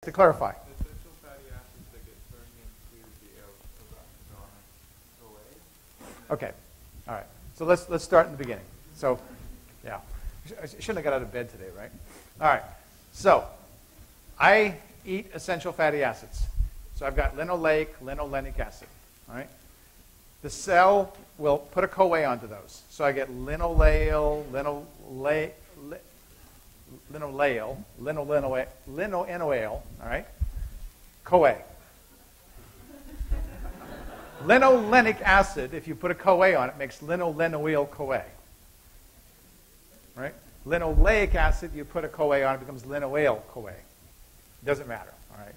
To clarify. Essential fatty acids that get turned into the arachidonic OA. Okay. All right. So let's start in the beginning. So, yeah. I shouldn't have got out of bed today, right? All right. So, I eat essential fatty acids. So I've got linoleic, linolenic acid. All right. The cell will put a CoA onto those. So I get linoleal, linoenoyl, all right, CoA. Linolenic acid, if you put a CoA on it, makes linolenoyl CoA. Right? Linoleic acid, you put a CoA on it, becomes linoyl CoA. Doesn't matter, all right?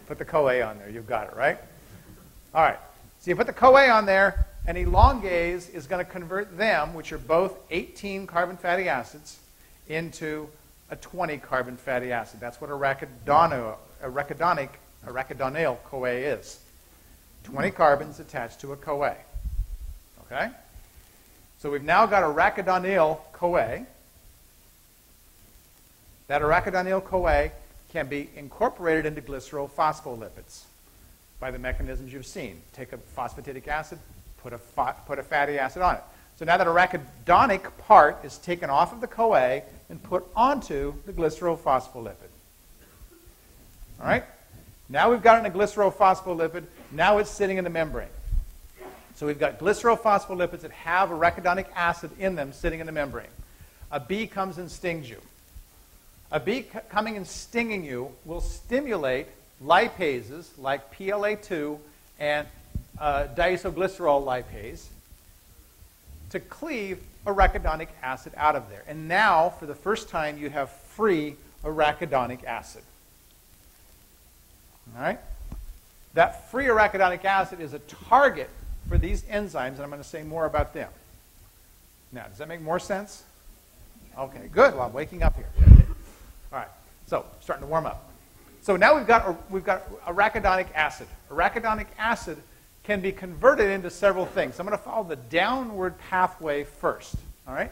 Put the CoA on there, you've got it, right? All right. So you put the CoA on there, and elongase is going to convert them, which are both 18 carbon fatty acids, into a 20 carbon fatty acid. That's what arachidonyl CoA is. 20 carbons attached to a CoA. Okay? So we've now got arachidonyl CoA. That arachidonyl CoA can be incorporated into glycerophospholipids by the mechanisms you've seen. Take a phosphatidic acid, put a fatty acid on it. So now that arachidonic part is taken off of the CoA and put onto the glycerophospholipid. All right? Now we've got it in a glycerophospholipid. Now it's sitting in the membrane. So we've got glycerophospholipids that have arachidonic acid in them sitting in the membrane. A bee comes and stings you. A bee coming and stinging you will stimulate lipases like PLA2 and diacylglycerol lipase to cleave arachidonic acid out of there. And now, for the first time, you have free arachidonic acid. All right? That free arachidonic acid is a target for these enzymes, and I'm going to say more about them. Now, does that make more sense? Okay, good. Well, I'm waking up here. All right, so starting to warm up. So now we've got arachidonic acid. Arachidonic acid can be converted into several things. I'm going to follow the downward pathway first. All right?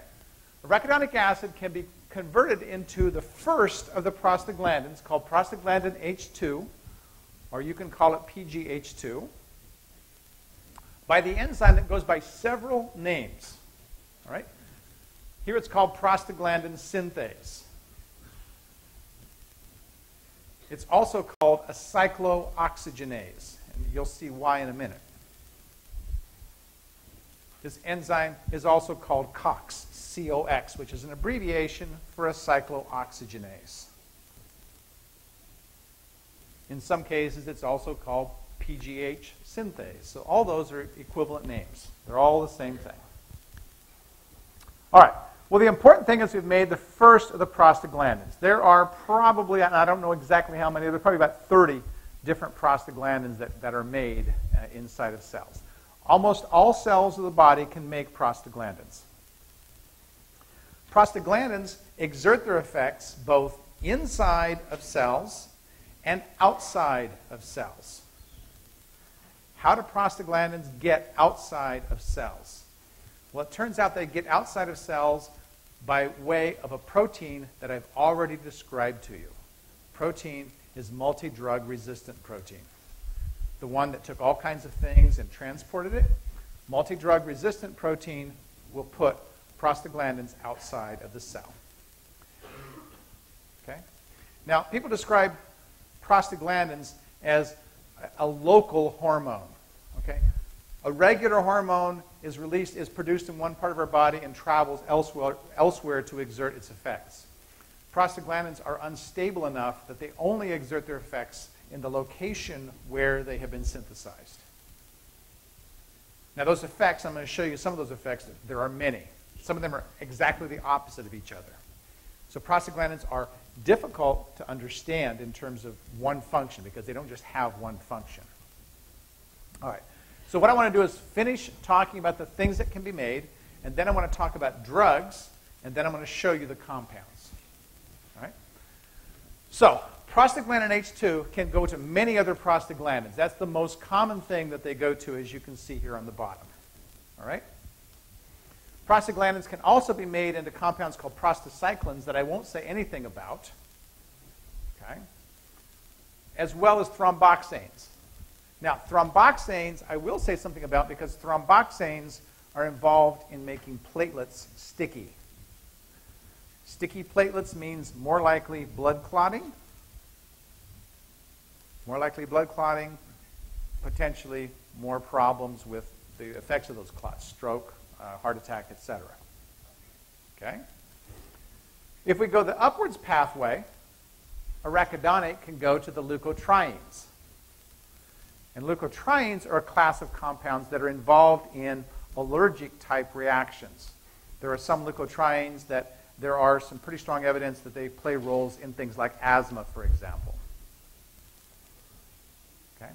Arachidonic acid can be converted into the first of the prostaglandins called prostaglandin H2, or you can call it PGH2, by the enzyme that goes by several names. All right? Here it's called prostaglandin synthase. It's also called a cyclooxygenase, and you'll see why in a minute. This enzyme is also called COX, C-O-X, which is an abbreviation for a cyclooxygenase. In some cases, it's also called PGH synthase. So all those are equivalent names. They're all the same thing. All right. Well, the important thing is we've made the first of the prostaglandins. There are probably, and I don't know exactly how many, there are probably about 30 different prostaglandins that are made inside of cells. Almost all cells of the body can make prostaglandins. Prostaglandins exert their effects both inside of cells and outside of cells. How do prostaglandins get outside of cells? Well, it turns out they get outside of cells by way of a protein that I've already described to you. Protein is multi-drug resistant protein. The one that took all kinds of things and transported it. Multi-drug resistant protein will put prostaglandins outside of the cell. Okay? Now, people describe prostaglandins as a local hormone. Okay? A regular hormone is produced in one part of our body and travels elsewhere to exert its effects. Prostaglandins are unstable enough that they only exert their effects in the location where they have been synthesized. Now those effects, I'm going to show you some of those effects. There are many. Some of them are exactly the opposite of each other. So prostaglandins are difficult to understand in terms of one function because they don't just have one function. All right. So what I want to do is finish talking about the things that can be made, and then I want to talk about drugs, and then I'm going to show you the compounds. All right? So prostaglandin H2 can go to many other prostaglandins. That's the most common thing that they go to, as you can see here on the bottom. All right? Prostaglandins can also be made into compounds called prostacyclins that I won't say anything about. Okay? as well as thromboxanes. Now, thromboxanes, I will say something about because thromboxanes are involved in making platelets sticky. Sticky platelets means more likely blood clotting. More likely blood clotting, potentially more problems with the effects of those clots, stroke, heart attack, etc. Okay? If we go the upwards pathway, arachidonic can go to the leukotrienes. And leukotrienes are a class of compounds that are involved in allergic type reactions. There are some leukotrienes that there are some pretty strong evidence that they play roles in things like asthma, for example. Okay?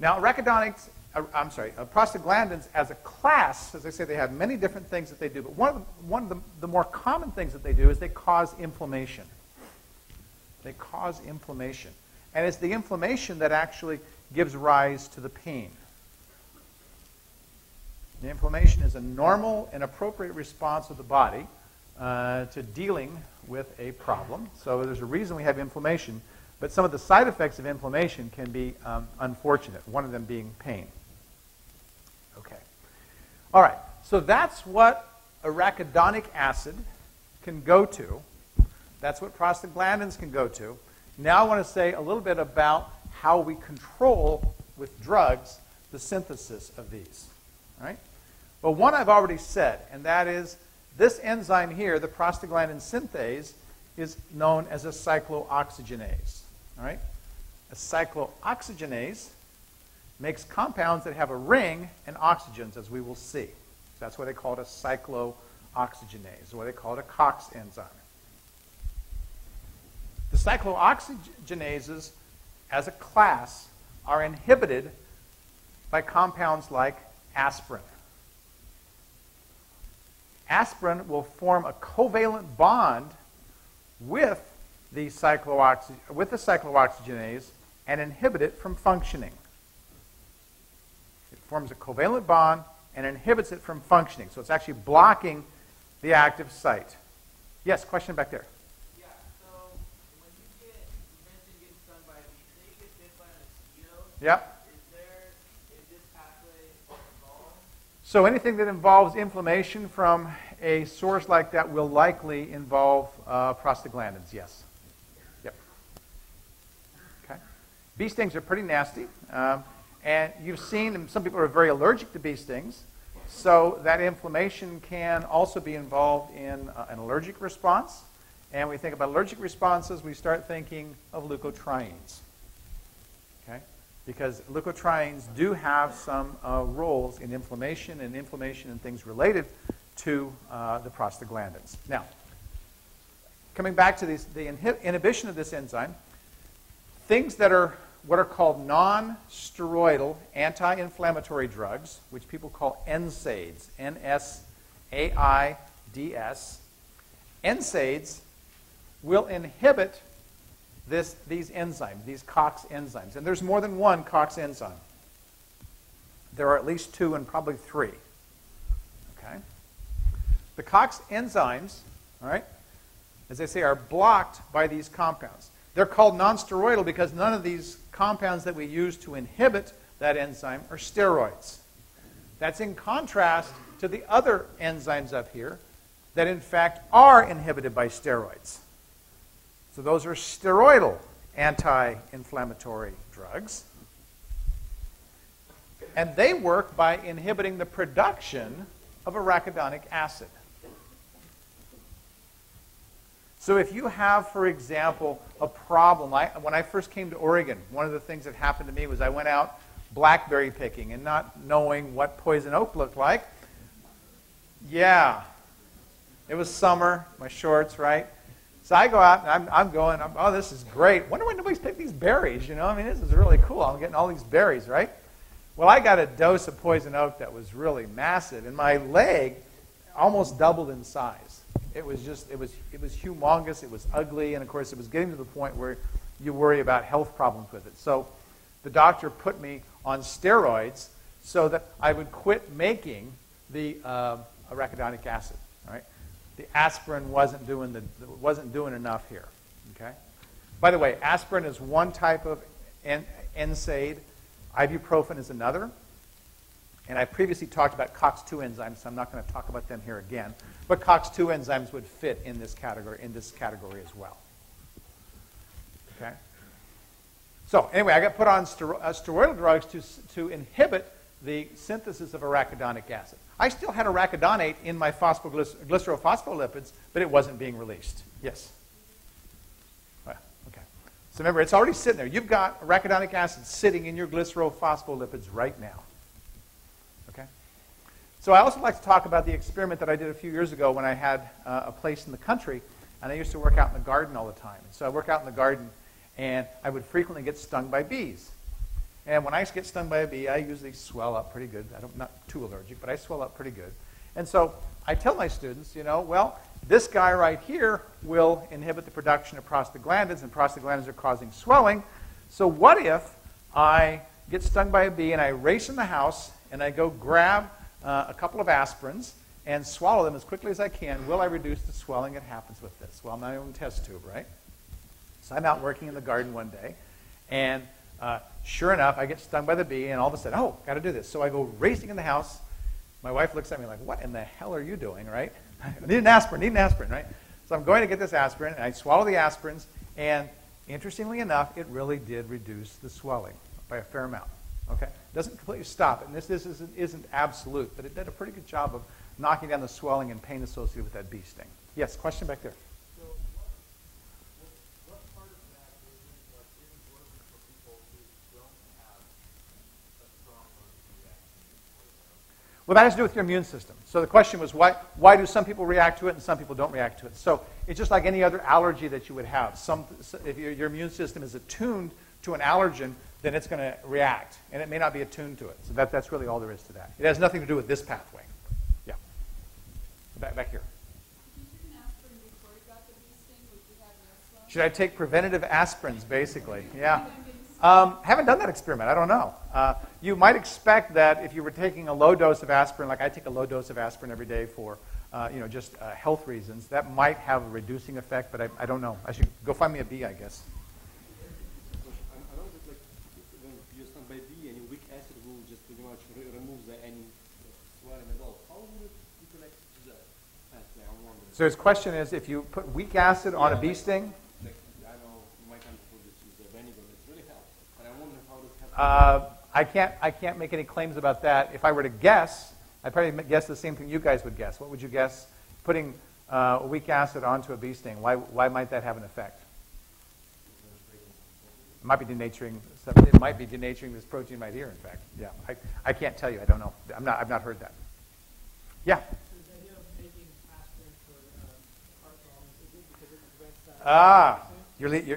Now, prostaglandins as a class, as I say, they have many different things that they do, but one of the more common things that they do is they cause inflammation. They cause inflammation. And it's the inflammation that actually gives rise to the pain. The inflammation is a normal and appropriate response of the body to dealing with a problem. So there's a reason we have inflammation, but some of the side effects of inflammation can be unfortunate, one of them being pain. Okay. All right, so that's what arachidonic acid can go to. That's what prostaglandins can go to. Now I want to say a little bit about how we control with drugs the synthesis of these. All right? Well, one I've already said, and that is this enzyme here, the prostaglandin synthase, is known as a cyclooxygenase. All right? A cyclooxygenase makes compounds that have a ring and oxygens, as we will see. That's why they call it a cyclooxygenase, or why they call it a COX enzyme. The cyclooxygenases, as a class, are inhibited by compounds like aspirin. Aspirin will form a covalent bond with the cyclooxygenase and inhibit it from functioning. It forms a covalent bond and inhibits it from functioning. So it's actually blocking the active site. Yes, question back there. Yeah, so when you mentioned getting stung by a bee, say you get bit by a mosquito, Yep. is this pathway involved? So anything that involves inflammation from a source like that will likely involve prostaglandins, yes. Yep. Okay. Bee stings are pretty nasty. And you've seen, and some people are very allergic to bee stings, so that inflammation can also be involved in an allergic response. And when we think about allergic responses, we start thinking of leukotrienes. Okay? Because leukotrienes do have some roles in inflammation and things related to the prostaglandins. Now, coming back to the inhibition of this enzyme, things that are what are called non-steroidal anti-inflammatory drugs, which people call NSAIDs, N-S-A-I-D-S. NSAIDs will inhibit these enzymes, these COX enzymes. And there's more than one COX enzyme. There are at least two and probably three. Okay? The COX enzymes, all right, as I say, are blocked by these compounds. They're called non-steroidal because none of these compounds that we use to inhibit that enzyme are steroids. That's in contrast to the other enzymes up here that in fact are inhibited by steroids. So those are steroidal anti-inflammatory drugs. And they work by inhibiting the production of arachidonic acid. So if you have, for example, a problem, when I first came to Oregon, one of the things that happened to me was I went out blackberry picking and not knowing what poison oak looked like. Yeah, it was summer, my shorts, right? So I go out and I'm going, oh, this is great. Wonder why nobody's picked these berries, you know? I mean, this is really cool. I'm getting all these berries, right? Well, I got a dose of poison oak that was really massive, and my leg almost doubled in size. It was humongous, it was ugly, and of course it was getting to the point where you worry about health problems with it. So the doctor put me on steroids so that I would quit making the arachidonic acid. Right? The aspirin wasn't doing enough here. Okay? By the way, aspirin is one type of NSAID. Ibuprofen is another. And I previously talked about COX-2 enzymes, so I'm not going to talk about them here again. But COX-2 enzymes would fit in this category as well. Okay. So anyway, I got put on steroidal drugs to inhibit the synthesis of arachidonic acid. I still had arachidonate in my glycerophospholipids, but it wasn't being released. Yes? Well, okay. So remember, it's already sitting there. You've got arachidonic acid sitting in your glycerophospholipids right now. Okay? So I also like to talk about the experiment that I did a few years ago when I had a place in the country, and I used to work out in the garden all the time. So I work out in the garden, and I would frequently get stung by bees. And when I get stung by a bee, I usually swell up pretty good. I'm not too allergic, but I swell up pretty good. And so I tell my students, well, this guy right here will inhibit the production of prostaglandins, and prostaglandins are causing swelling. So what if I get stung by a bee and I race in the house and I go grab a couple of aspirins and swallow them as quickly as I can? Will I reduce the swelling that happens with this? Well, I'm my own test tube, right? So I'm out working in the garden one day, and sure enough, I get stung by the bee, and all of a sudden, oh, got to do this. So I go racing in the house. My wife looks at me like, what in the hell are you doing, right? I need an aspirin, right? So I'm going to get this aspirin, and I swallow the aspirins, and interestingly enough, it really did reduce the swelling by a fair amount. Okay? It doesn't completely stop it, and this isn't absolute, but it did a pretty good job of knocking down the swelling and pain associated with that bee sting. Yes, question back there. So what part of that isn't working for people who don't have a strong allergic reaction? Well, that has to do with your immune system. So the question was, why do some people react to it and some people don't react to it? So it's just like any other allergy that you would have. If your immune system is attuned to an allergen, then it's going to react, and it may not be attuned to it. So that's really all there is to that. It has nothing to do with this pathway. Yeah. Back here. Did you take an aspirin before you got the bee sting? Would you have less swelling? Should I take preventative aspirins, basically? Yeah. Haven't done that experiment. I don't know. You might expect that if you were taking a low dose of aspirin, like I take a low dose of aspirin every day for just health reasons, that might have a reducing effect, but I don't know. I should go find me a bee, I guess. I know that when you're stung by a bee and weak acid will just pretty much remove any swelling at all. How would it be connected to that pathway? I'm wondering. So his question is, if you put weak acid on a bee sting? I know in my country we just use the vinegar. It's really helps. But I wonder how this happens. I can't make any claims about that. If I were to guess, I'd probably guess the same thing you guys would guess. What would you guess? Putting weak acid onto a bee sting. Why might that have an effect? It might be denaturing. It might be denaturing this protein right here. In fact, yeah. I can't tell you. I don't know. I've not heard that. Yeah. So the idea of making aspirin for heart problems, is it because it prevents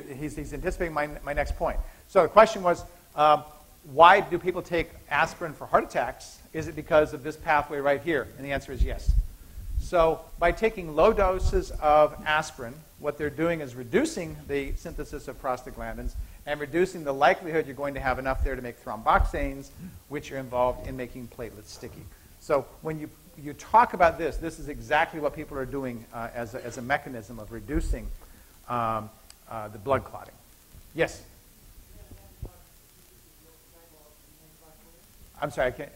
that? He's anticipating my next point. So the question was, why do people take aspirin for heart attacks? Is it because of this pathway right here? And the answer is yes. So by taking low doses of aspirin, what they're doing is reducing the synthesis of prostaglandins and reducing the likelihood you're going to have enough there to make thromboxanes, which are involved in making platelets sticky. So when you talk about this is exactly what people are doing as a mechanism of reducing the blood clotting. Yes? I'm sorry, I can't.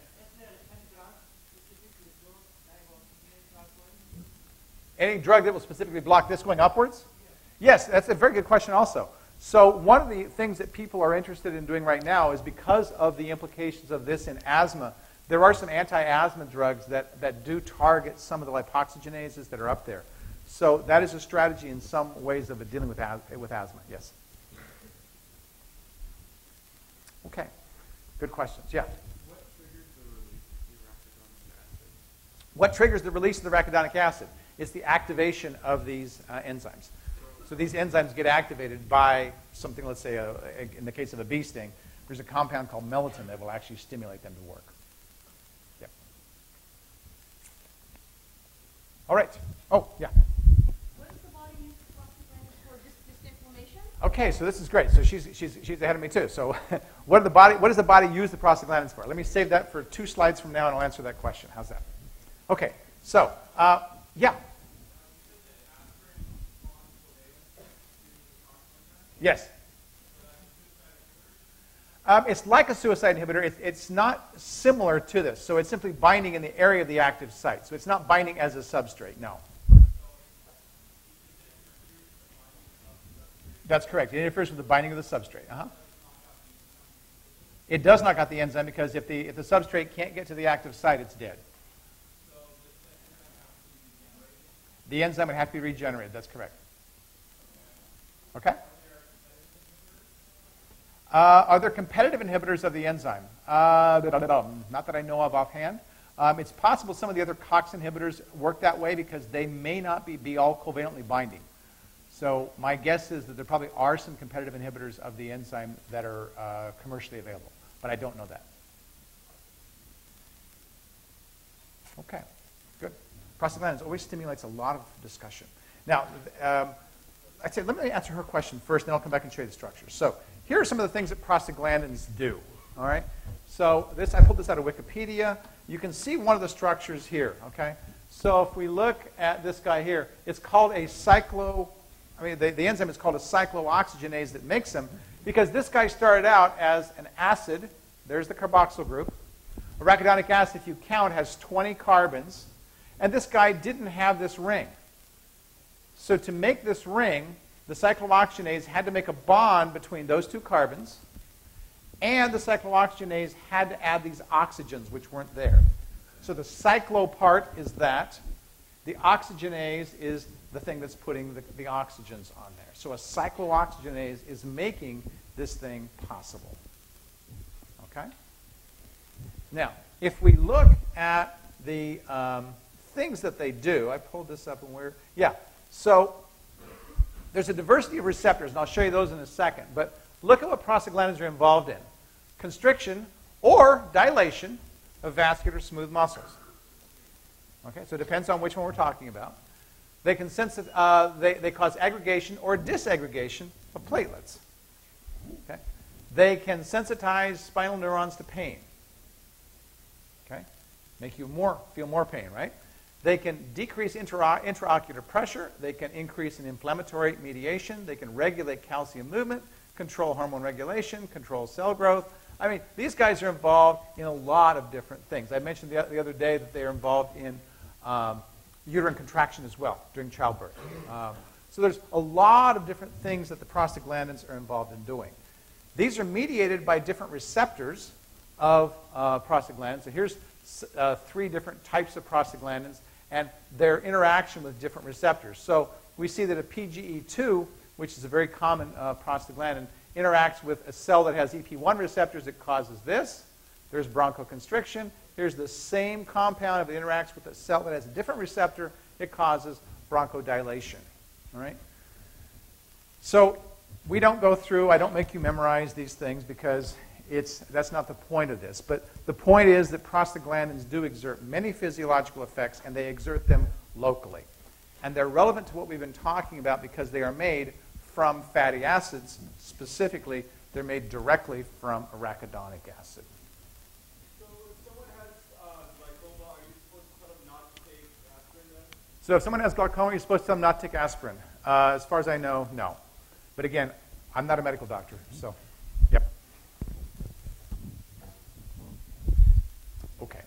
Any drug that will specifically block this going upwards? Yes, that's a very good question also. So one of the things that people are interested in doing right now is because of the implications of this in asthma, there are some anti-asthma drugs that do target some of the lipoxygenases that are up there. So that is a strategy in some ways of dealing with asthma. Yes? Okay. Good questions. Yeah? What triggers the release of the arachidonic acid? It's the activation of these enzymes. So these enzymes get activated by something, let's say, in the case of a bee sting, there's a compound called melatonin that will actually stimulate them to work. Yep. All right. Oh, yeah. What does the body use prostaglandins for? Just inflammation? Okay, so this is great. So she's ahead of me too. So what does the body use the prostaglandins for? Let me save that for 2 slides from now, and I'll answer that question. How's that? Okay. So, yeah. Yes? It's like a suicide inhibitor. It's not similar to this. So it's simply binding in the area of the active site. So it's not binding as a substrate, no. That's correct. It interferes with the binding of the substrate. It does knock out the enzyme because if the substrate can't get to the active site, it's dead. The enzyme would have to be regenerated. That's correct. Okay? Are there competitive inhibitors of the enzyme? Not that I know of offhand. It's possible some of the other COX inhibitors work that way because they may not be all covalently binding. So my guess is that there probably are some competitive inhibitors of the enzyme that are commercially available, but I don't know that. Okay, good. Prostaglandins always stimulates a lot of discussion. Now, I'd say let me answer her question first, then I'll come back and show you the structures. So here are some of the things that prostaglandins do. All right. So I pulled this out of Wikipedia. You can see one of the structures here. Okay. So if we look at this guy here, it's called a the enzyme is called a cyclooxygenase that makes them because this guy started out as an acid. There's the carboxyl group. Arachidonic acid, if you count, has 20 carbons. And this guy didn't have this ring. So to make this ring, the cyclooxygenase had to make a bond between those two carbons, and the cyclooxygenase had to add these oxygens, which weren't there. So the cyclo part is that. The oxygenase is the thing that's putting the oxygens on there. So a cyclooxygenase is making this thing possible. Okay? Now, if we look at the things that they do, I pulled this up and so there's a diversity of receptors, and I'll show you those in a second. But look at what prostaglandins are involved in. Constriction or dilation of vascular smooth muscles. Okay, so it depends on which one we're talking about. They can they cause aggregation or disaggregation of platelets. Okay? They can sensitize spinal neurons to pain. Okay? Make you feel more pain, right? They can decrease intraocular pressure. They can increase in inflammatory mediation. They can regulate calcium movement, control hormone regulation, control cell growth. I mean, these guys are involved in a lot of different things. I mentioned the other day that they are involved in uterine contraction as well during childbirth. So there's a lot of different things that the prostaglandins are involved in doing. These are mediated by different receptors of prostaglandins. So here's 3 different types of prostaglandins and their interaction with different receptors. So we see that a PGE2, which is a very common prostaglandin, interacts with a cell that has EP1 receptors. It causes this. There's bronchoconstriction. Here's the same compound. If it interacts with a cell that has a different receptor, it causes bronchodilation. All right? So we don't go through, I don't make you memorize these things because that's not the point of this. But the point is that prostaglandins do exert many physiological effects, and they exert them locally. And they're relevant to what we've been talking about because they are made from fatty acids. Specifically, they're made directly from arachidonic acid. So if someone has glaucoma, are you supposed to tell them not to take aspirin then? So if someone has glaucoma, you're supposed to tell them not to take aspirin. As far as I know, no. But again, I'm not a medical doctor, so yep. Okay.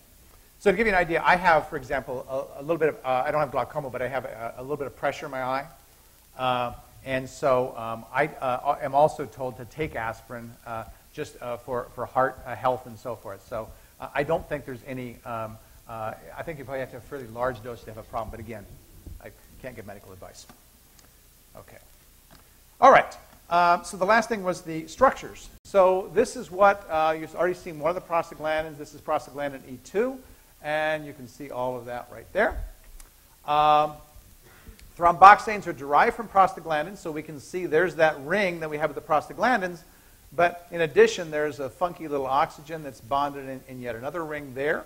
So to give you an idea, I have, for example, a little bit of, I don't have glaucoma, but I have a little bit of pressure in my eye. And so I am also told to take aspirin just for heart health and so forth. So I don't think there's any, I think you probably have to have a fairly large dose to have a problem. But again, I can't give medical advice. Okay. All right. So the last thing was the structures. So this is what, you've already seen one of the prostaglandins. This is prostaglandin E2. And you can see all of that right there. Thromboxanes are derived from prostaglandins, so we can see there's that ring that we have with the prostaglandins. But in addition, there's a funky little oxygen that's bonded in yet another ring there.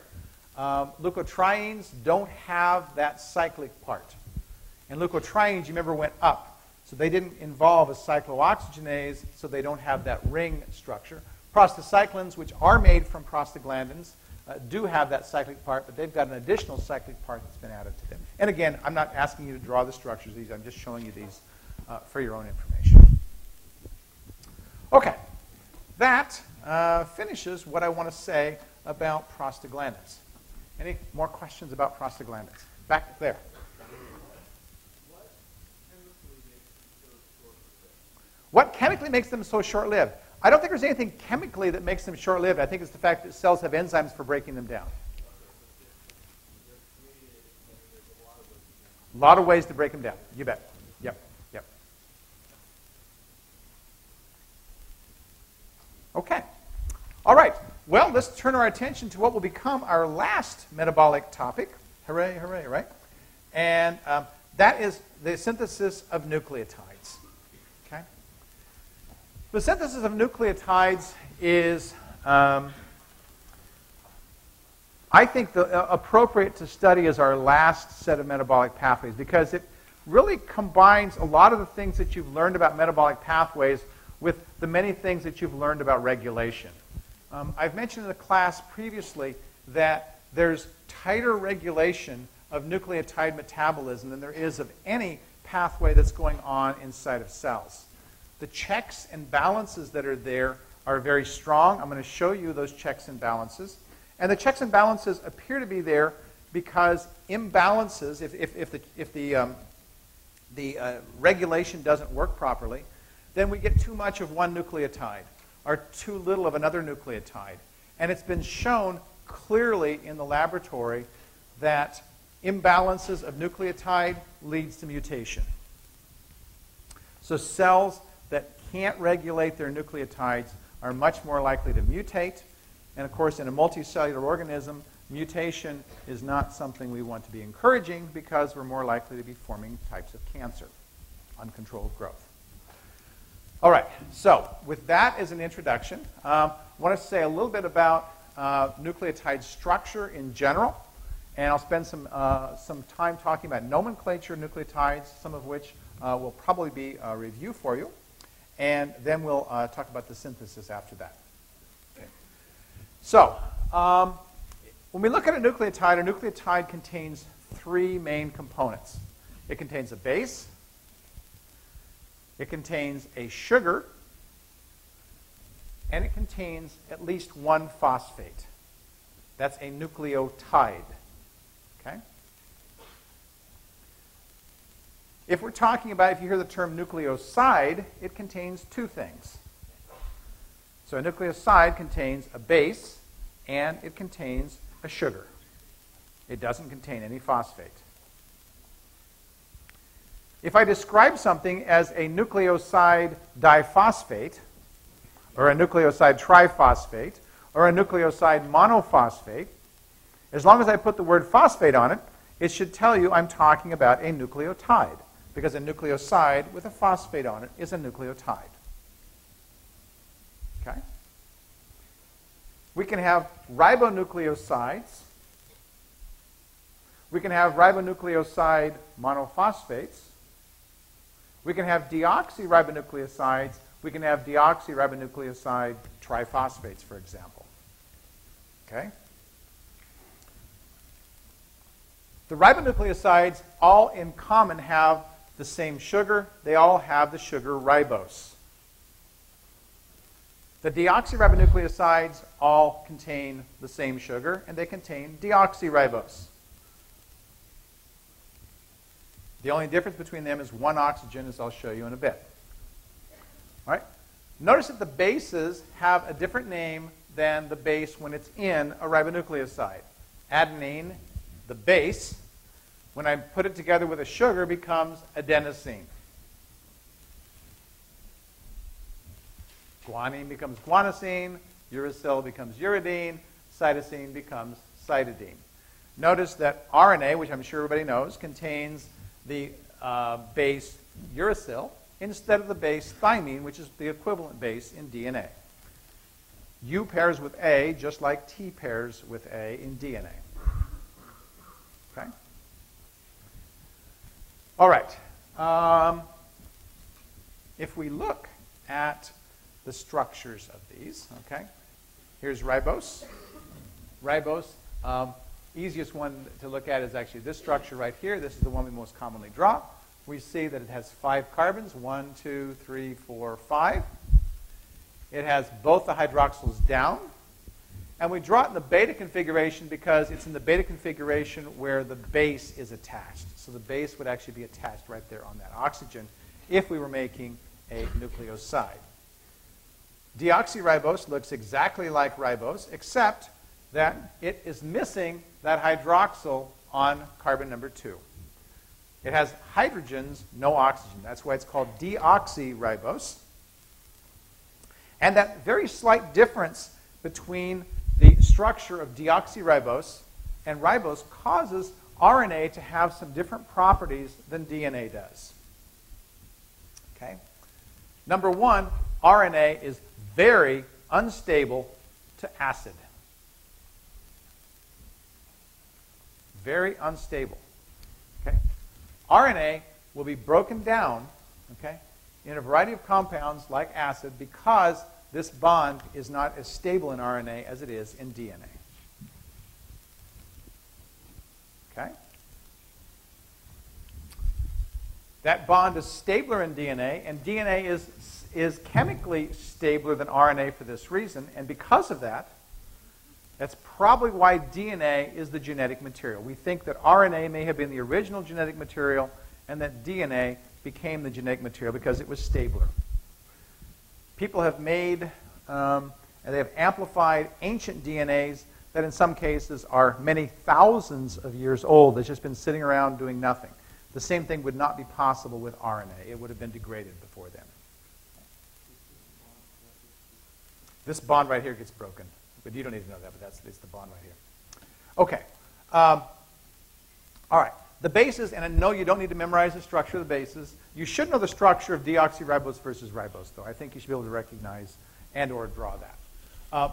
Leukotrienes don't have that cyclic part. And leukotrienes, you remember, went up. So they didn't involve a cyclooxygenase, so they don't have that ring structure. Prostacyclins, which are made from prostaglandins, do have that cyclic part, but they've got an additional cyclic part that's been added to them. And again, I'm not asking you to draw the structures of these. I'm just showing you these for your own information. Okay, that finishes what I want to say about prostaglandins. Any more questions about prostaglandins? Back there. What chemically makes them so short-lived? I don't think there's anything chemically that makes them short-lived. I think it's the fact that cells have enzymes for breaking them down. A lot of ways to break them down. You bet. Yep. Yep. Okay. All right. Well, let's turn our attention to what will become our last metabolic topic. Hooray, hooray, right? And that is the synthesis of nucleotides. Okay? The synthesis of nucleotides is, I think, appropriate to study as our last set of metabolic pathways because it really combines a lot of the things that you've learned about metabolic pathways with the many things that you've learned about regulation. I've mentioned in the class previously that there's tighter regulation of nucleotide metabolism than there is of any pathway that's going on inside of cells. The checks and balances that are there are very strong. I'm going to show you those checks and balances. And the checks and balances appear to be there because imbalances, if the regulation doesn't work properly, then we get too much of one nucleotide or too little of another nucleotide. And it's been shown clearly in the laboratory that imbalances of nucleotide leads to mutation. So cells that can't regulate their nucleotides are much more likely to mutate. And of course, in a multicellular organism, mutation is not something we want to be encouraging because we're more likely to be forming types of cancer, uncontrolled growth. All right, so with that as an introduction, I want to say a little bit about nucleotide structure in general. And I'll spend some time talking about nomenclature of nucleotides, some of which will probably be a review for you. And then we'll talk about the synthesis after that. Okay. So, when we look at a nucleotide contains three main components. It contains a base, it contains a sugar, and it contains at least one phosphate. That's a nucleotide. Okay? If we're talking about, if you hear the term nucleoside, it contains two things. So a nucleoside contains a base and it contains a sugar. It doesn't contain any phosphate. If I describe something as a nucleoside diphosphate, or a nucleoside triphosphate, or a nucleoside monophosphate, as long as I put the word phosphate on it, it should tell you I'm talking about a nucleotide, because a nucleoside with a phosphate on it is a nucleotide. Okay? We can have ribonucleosides. We can have ribonucleoside monophosphates. We can have deoxyribonucleosides. We can have deoxyribonucleoside triphosphates, for example. Okay? The ribonucleosides all in common have the same sugar. They all have the sugar ribose. The deoxyribonucleosides all contain the same sugar, and they contain deoxyribose. The only difference between them is one oxygen, as I'll show you in a bit. All right? Notice that the bases have a different name than the base when it's in a ribonucleoside. Adenine, the base, when I put it together with a sugar, becomes adenosine. Guanine becomes guanosine, uracil becomes uridine, cytosine becomes cytidine. Notice that RNA, which I'm sure everybody knows, contains the base uracil instead of the base thymine, which is the equivalent base in DNA. U pairs with A just like T pairs with A in DNA. Okay? All right. If we look at the structures of these, okay? Here's ribose. Ribose, easiest one to look at is actually this structure right here. This is the one we most commonly draw. We see that it has 5 carbons, 1, 2, 3, 4, 5. It has both the hydroxyls down. And we draw it in the beta configuration because it's in the beta configuration where the base is attached. So the base would actually be attached right there on that oxygen if we were making a nucleoside. Deoxyribose looks exactly like ribose, except that it is missing that hydroxyl on carbon number 2. It has hydrogens, no oxygen. That's why it's called deoxyribose. And that very slight difference between the structure of deoxyribose and ribose causes RNA to have some different properties than DNA does. Okay? Number one, RNA is very unstable to acid. Very unstable. Okay? RNA will be broken down, okay, in a variety of compounds like acid because this bond is not as stable in RNA as it is in DNA. Okay? That bond is stabler in DNA, and DNA is chemically stabler than RNA for this reason, and because of that, that's probably why DNA is the genetic material. We think that RNA may have been the original genetic material and that DNA became the genetic material because it was stabler. People have made, and they have amplified ancient DNAs that in some cases are many thousands of years old. That's just been sitting around doing nothing. The same thing would not be possible with RNA. It would have been degraded before then. This bond right here gets broken. But you don't need to know that, but it's the bond right here. Okay. All right. The bases, and I know you don't need to memorize the structure of the bases. You should know the structure of deoxyribose versus ribose, though. I think you should be able to recognize and or draw that.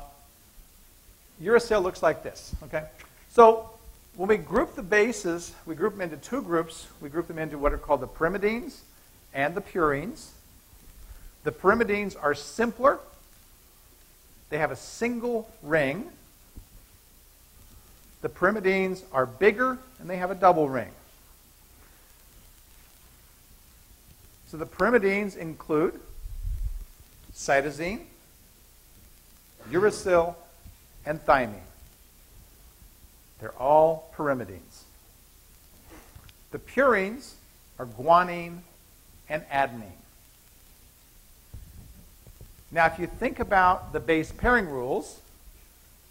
Uracil looks like this. Okay. So when we group the bases, we group them into two groups. We group them into what are called the pyrimidines and the purines. The pyrimidines are simpler. They have a single ring. The pyrimidines are bigger, and they have a double ring. So the pyrimidines include cytosine, uracil, and thymine. They're all pyrimidines. The purines are guanine and adenine. Now, if you think about the base pairing rules,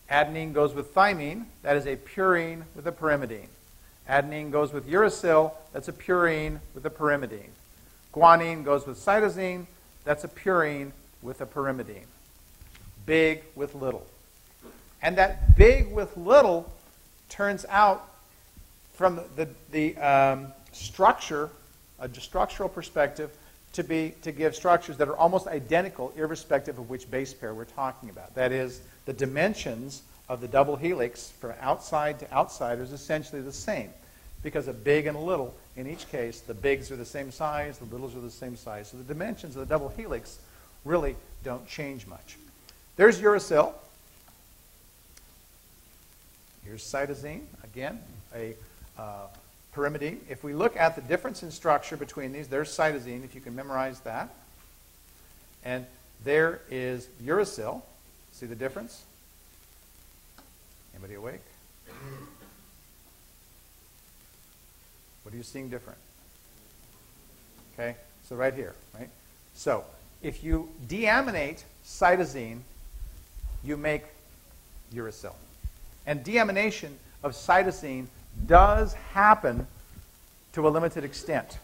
adenine goes with thymine. That is a purine with a pyrimidine. Adenine goes with uracil. That's a purine with a pyrimidine. Guanine goes with cytosine. That's a purine with a pyrimidine. Big with little. And that big with little turns out from the structure, a structural perspective, to give structures that are almost identical irrespective of which base pair we're talking about. That is, the dimensions of the double helix from outside to outside is essentially the same because of big and little. In each case, the bigs are the same size, the littles are the same size. So the dimensions of the double helix really don't change much. There's uracil. Here's cytosine, again, a pyrimidine. If we look at the difference in structure between these, there's cytosine, if you can memorize that. And there is uracil. See the difference? Anybody awake? What are you seeing different? Okay, so right here, right? So if you deaminate cytosine, you make uracil. And deamination of cytosine does happen to a limited extent.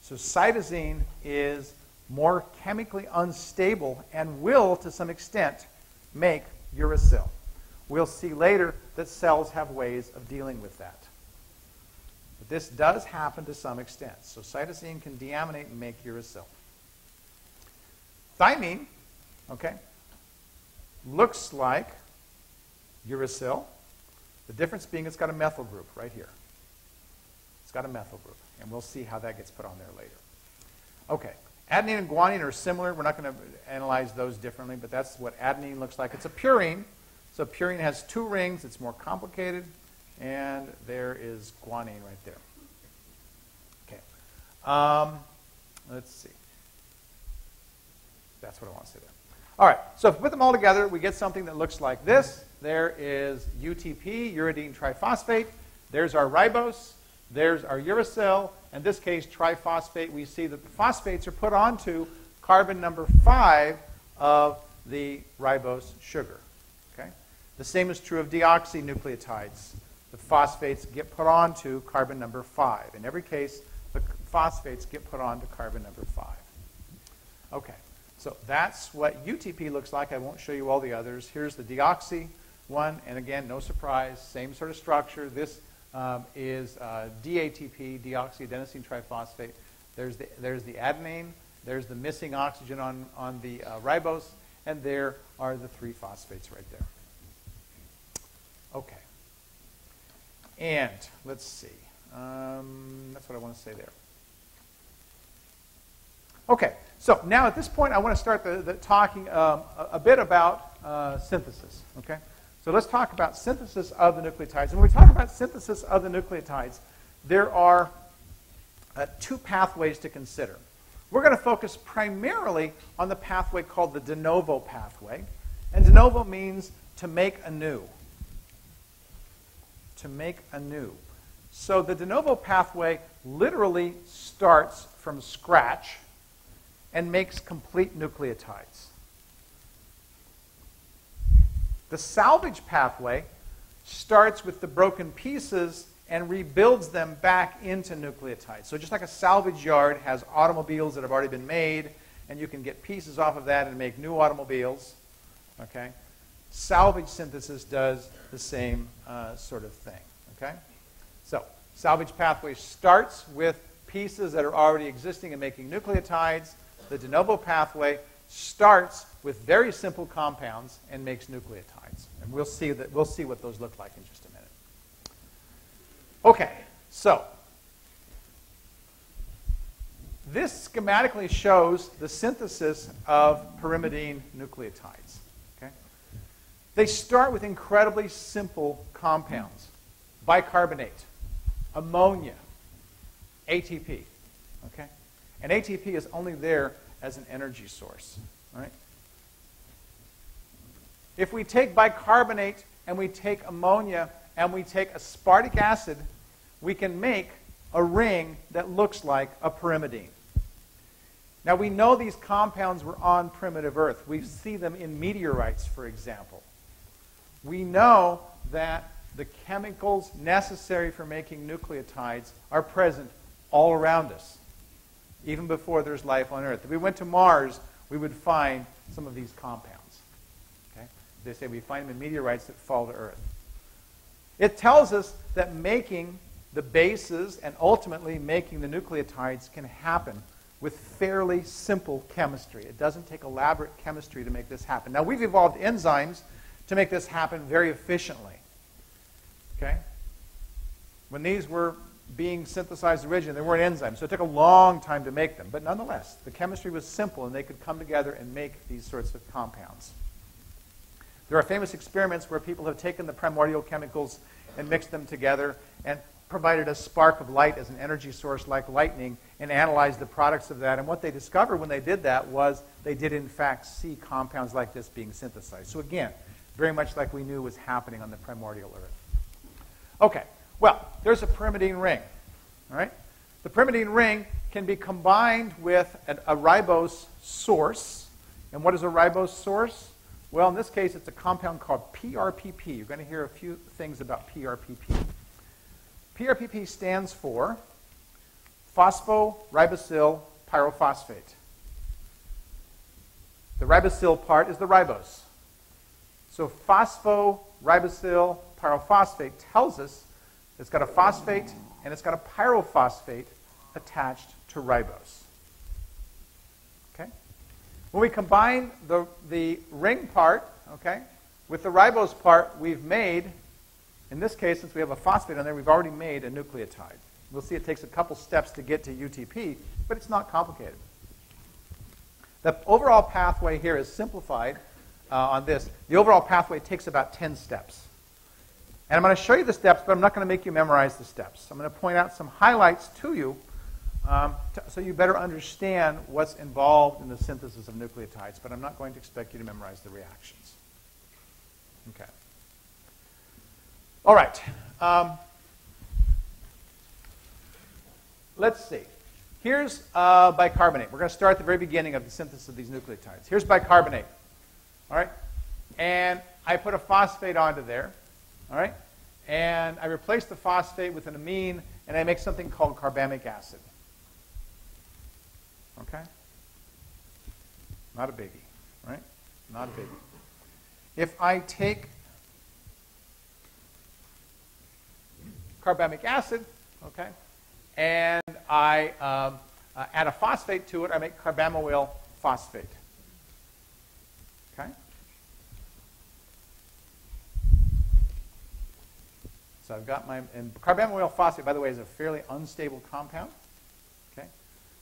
So cytosine is more chemically unstable and will, to some extent, make uracil. We'll see later that cells have ways of dealing with that. But this does happen to some extent. So cytosine can deaminate and make uracil. Thymine, okay, looks like uracil. The difference being it's got a methyl group right here. It's got a methyl group. And we'll see how that gets put on there later. Okay. Adenine and guanine are similar. We're not going to analyze those differently, but that's what adenine looks like. It's a purine. So purine has two rings. It's more complicated. And there is guanine right there. Okay. Let's see. That's what I want to say there. All right, so if we put them all together, we get something that looks like this. There is UTP, uridine triphosphate. There's our ribose. There's our uracil. In this case, triphosphate. We see that the phosphates are put onto carbon number 5 of the ribose sugar. Okay? The same is true of deoxynucleotides. The phosphates get put onto carbon number 5. In every case, the phosphates get put onto carbon number 5. Okay, so that's what UTP looks like. I won't show you all the others. Here's the deoxy one, and again, no surprise, same sort of structure. This is DATP, deoxyadenosine triphosphate. There's the adenine. There's the missing oxygen on the ribose, and there are the 3 phosphates right there. Okay. And let's see. That's what I want to say there. Okay. So now at this point, I want to start talking a bit about synthesis. Okay. So let's talk about synthesis of the nucleotides. And when we talk about synthesis of the nucleotides, there are 2 pathways to consider. We're going to focus primarily on the pathway called the de novo pathway. And de novo means to make anew. To make anew. So the de novo pathway literally starts from scratch and makes complete nucleotides. The salvage pathway starts with the broken pieces and rebuilds them back into nucleotides. So just like a salvage yard has automobiles that have already been made, and you can get pieces off of that and make new automobiles, okay? Salvage synthesis does the same sort of thing, okay? So salvage pathway starts with pieces that are already existing and making nucleotides. The de novo pathway starts with very simple compounds and makes nucleotides. And we'll see what those look like in just a minute. Okay, so this schematically shows the synthesis of pyrimidine nucleotides. Okay? They start with incredibly simple compounds. Bicarbonate, ammonia, ATP. Okay? And ATP is only there as an energy source. Right? If we take bicarbonate and we take ammonia and we take aspartic acid, we can make a ring that looks like a pyrimidine. Now we know these compounds were on primitive Earth. We see them in meteorites, for example. We know that the chemicals necessary for making nucleotides are present all around us, even before there's life on Earth. If we went to Mars, we would find some of these compounds. Okay? They say we find them in meteorites that fall to Earth. It tells us that making the bases and ultimately making the nucleotides can happen with fairly simple chemistry. It doesn't take elaborate chemistry to make this happen. Now, we've evolved enzymes to make this happen very efficiently. Okay? When these were being synthesized originally, they weren't enzymes, so it took a long time to make them. But nonetheless, the chemistry was simple, and they could come together and make these sorts of compounds. There are famous experiments where people have taken the primordial chemicals and mixed them together and provided a spark of light as an energy source like lightning and analyzed the products of that. And what they discovered when they did that was they did, in fact, see compounds like this being synthesized. So again, very much like we knew was happening on the primordial Earth. Okay, well, there's a pyrimidine ring. All right? The pyrimidine ring can be combined with a ribose source. And what is a ribose source? Well, in this case, it's a compound called PRPP. You're going to hear a few things about PRPP. PRPP stands for phosphoribosyl pyrophosphate. The ribosyl part is the ribose. So phosphoribosyl pyrophosphate tells us it's got a phosphate and it's got a pyrophosphate attached to ribose. Okay? When we combine the ring part, okay, with the ribose part, we've made, in this case, since we have a phosphate on there, we've already made a nucleotide. We'll see it takes a couple steps to get to UTP, but it's not complicated. The overall pathway here is simplified on this. The overall pathway takes about 10 steps. And I'm going to show you the steps, but I'm not going to make you memorize the steps. I'm going to point out some highlights to you so you better understand what's involved in the synthesis of nucleotides, but I'm not going to expect you to memorize the reactions. Okay. All right. Let's see. Here's bicarbonate. We're going to start at the very beginning of the synthesis of these nucleotides. Here's bicarbonate. All right? And I put a phosphate onto there. All right? And I replace the phosphate with an amine, and I make something called carbamic acid. Okay? Not a biggie, right? Not a biggie. If I take carbamic acid, okay, and I add a phosphate to it, I make carbamoyl phosphate. Okay? So I've got my, and carbamoyl phosphate, by the way, is a fairly unstable compound. Okay?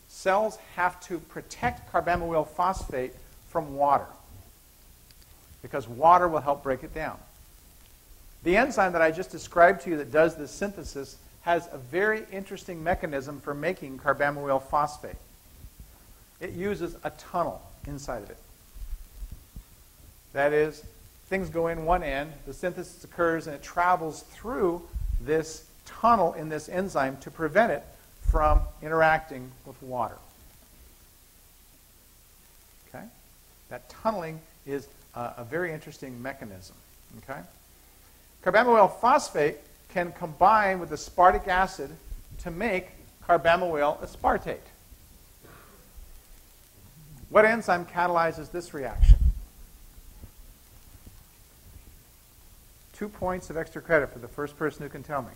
Cells have to protect carbamoyl phosphate from water because water will help break it down. The enzyme that I just described to you that does this synthesis has a very interesting mechanism for making carbamoyl phosphate. It uses a tunnel inside of it. That is, things go in one end, the synthesis occurs, and it travels through this tunnel in this enzyme to prevent it from interacting with water. Okay? That tunneling is a very interesting mechanism. Okay? Carbamoyl phosphate can combine with aspartic acid to make carbamoyl aspartate. What enzyme catalyzes this reaction? 2 points of extra credit for the first person who can tell me.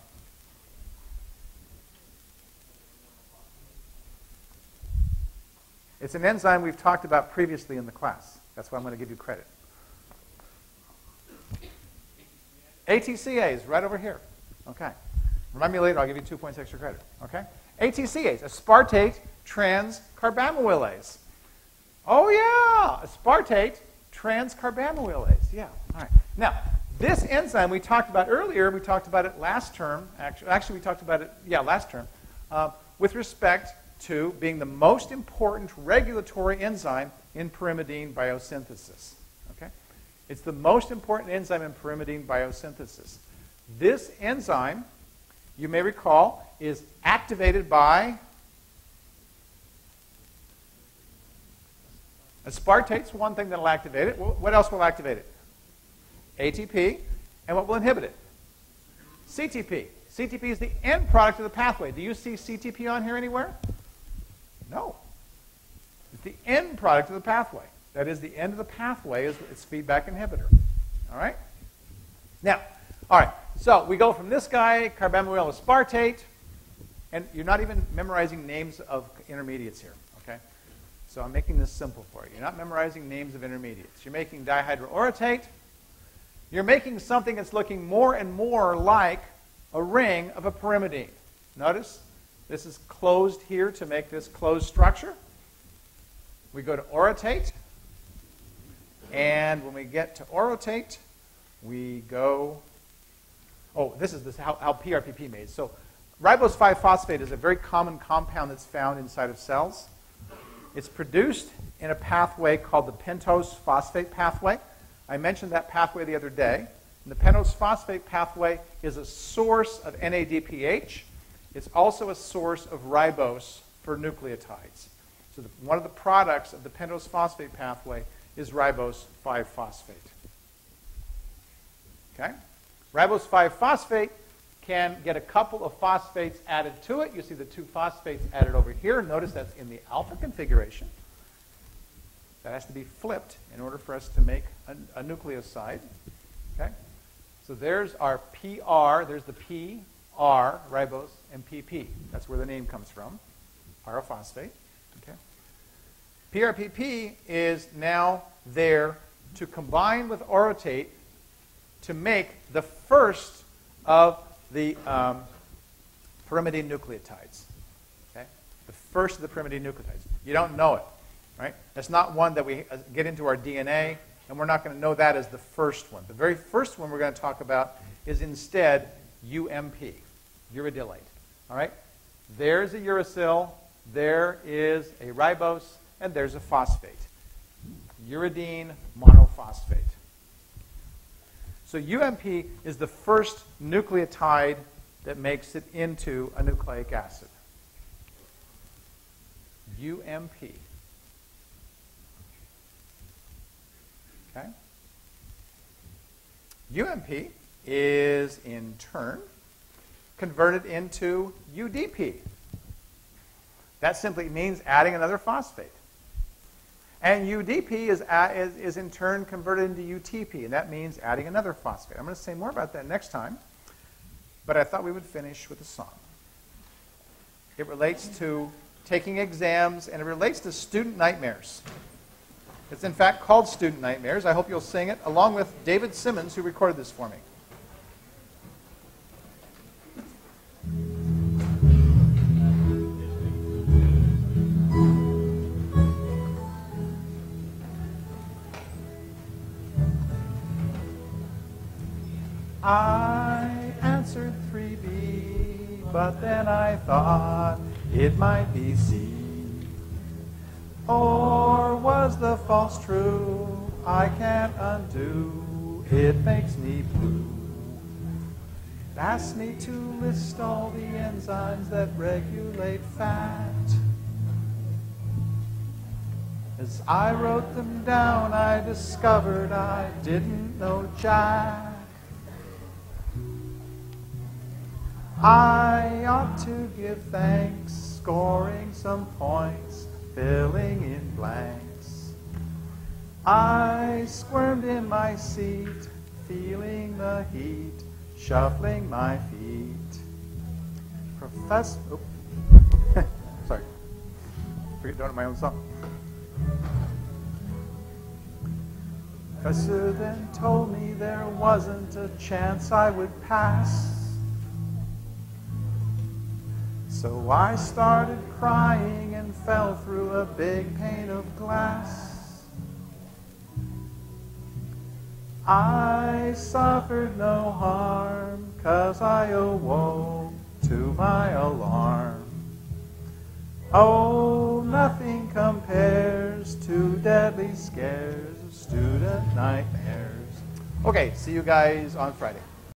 It's an enzyme we've talked about previously in the class. That's why I'm going to give you credit. ATCase, right over here. Okay. Remind me later, I'll give you 2 points extra credit. Okay? ATCase, aspartate transcarbamoylase. Oh, yeah! Aspartate transcarbamoylase. Yeah. All right. Now, this enzyme we talked about earlier, we talked about it last term. Actually, we talked about it, last term, with respect to being the most important regulatory enzyme in pyrimidine biosynthesis. Okay? It's the most important enzyme in pyrimidine biosynthesis. This enzyme, you may recall, is activated by aspartate's one thing that will activate it. What else will activate it? ATP. And what will inhibit it? CTP. CTP is the end product of the pathway. Do you see CTP on here anywhere? No. It's the end product of the pathway. That is, the end of the pathway is its feedback inhibitor. All right? Now, all right, so we go from this guy, carbamoyl aspartate, and you're not even memorizing names of intermediates here, okay? So I'm making this simple for you. You're not memorizing names of intermediates. You're making dihydroorotate. You're making something that's looking more and more like a ring of a pyrimidine. Notice this is closed here to make this closed structure. We go to orotate. And when we get to orotate, we go... Oh, this is how PRPP made. So ribose 5-phosphate is a very common compound that's found inside of cells. It's produced in a pathway called the pentose phosphate pathway. I mentioned that pathway the other day. And the pentose phosphate pathway is a source of NADPH. It's also a source of ribose for nucleotides. So one of the products of the pentose phosphate pathway is ribose 5-phosphate. Okay? Ribose 5-phosphate can get a couple of phosphates added to it. You see the 2 phosphates added over here. Notice that's in the alpha configuration. That has to be flipped in order for us to make a nucleoside. Okay? So there's our PR. There's the PR, ribose, and PP. That's where the name comes from, pyrophosphate. Okay? PRPP is now there to combine with orotate to make the first of the pyrimidine nucleotides. Okay? The first of the pyrimidine nucleotides. You don't know it, right? That's not one that we get into our DNA, and we're not going to know that as the first one. The very first one we're going to talk about is instead UMP, uridylate. All right? There's a uracil. there is a ribose, and there's a phosphate. Uridine monophosphate. So UMP is the first nucleotide that makes it into a nucleic acid. UMP. Okay? UMP is in turn converted into UDP. That simply means adding another phosphate. And UDP is in turn converted into UTP, and that means adding another phosphate. I'm going to say more about that next time, but I thought we would finish with a song. It relates to taking exams, and it relates to student nightmares. It's in fact called Student Nightmares. I hope you'll sing it, along with David Simmons, who recorded this for me. I answered 3B, but then I thought it might be C. Or was the false true? I can't undo. It makes me blue. It asked me to list all the enzymes that regulate fat. As I wrote them down, I discovered I didn't know jack. I ought to give thanks, scoring some points, filling in blanks. I squirmed in my seat, feeling the heat, shuffling my feet. Professor, sorry, forget doing my own song. Professor then told me there wasn't a chance I would pass. So I started crying and fell through a big pane of glass. I suffered no harm, 'cause I awoke to my alarm. Oh, nothing compares to deadly scares of student nightmares. Okay, see you guys on Friday.